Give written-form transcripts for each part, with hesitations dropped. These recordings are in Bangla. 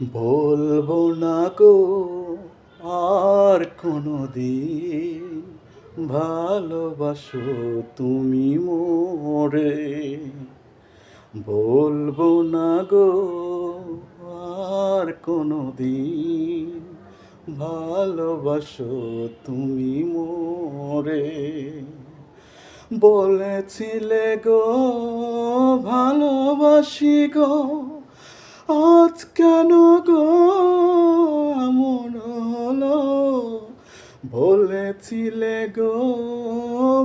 বলবো না গো আর কোনোদিন ভালোবাসো তুমি মোরে। বলবো না গো আর কোনোদিন ভালোবাসো তুমি মোরে। বলেছিলে গো ভালোবাসি গো, আজ কেন গো এমন হলো? বলেছিলে গো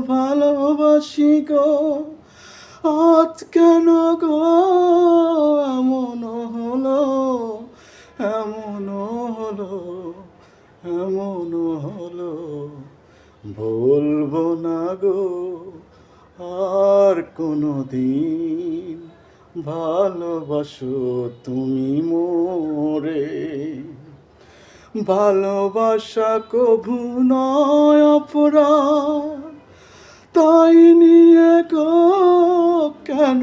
ভালোবাসি গো, আজ কেন গো এমন হলো? এমন হলো, এমন হলো। বলবো না গো আর কোনোদিন ভালোবাসো তুমি মোরে। ভালোবাসা কভু নয় অপরাধ, তাই নিয়ে গো কেন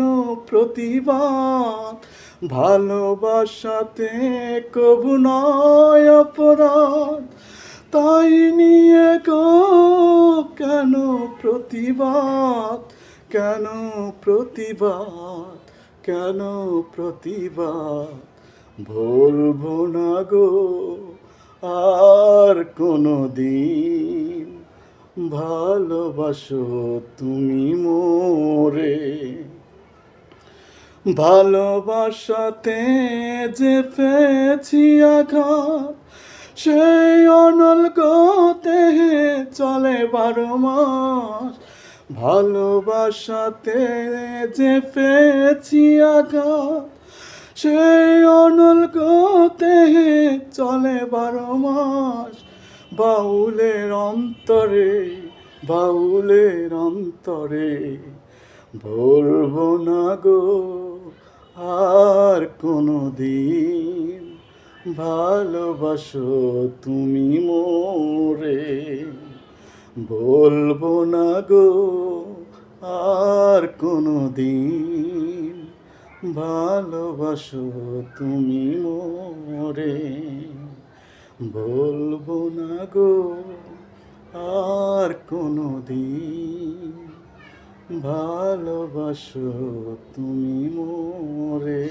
প্রতিবাদ? ভালোবাসাতে কভু নয় অপরাধ, তাই নিয়ে গো কেন প্রতিবাদ? কেন প্রতিবাদ? কেন প্রতিবাদ? বলবো না গো আর কোনোদিন ভালোবাসো তুমি মোরে। ভালোবাসাতে যে পেয়েছি আঘাত, সেই অনলগতে চলে 12 মাস। ভালোবাসাতে যে পেয়েছি আঘাত, সেই অনলগতে চলে 12 মাস। বাউলের অন্তরে, বাউলের অন্তরে বলবো না গো আর কোনোদিন ভালোবাসো তুমি মোরে। বলবো না গো আর কোনোদিন ভালোবাসো তুমি মোরে। বলবো না গো আর কোনোদিন ভালোবাসো তুমি মোরে।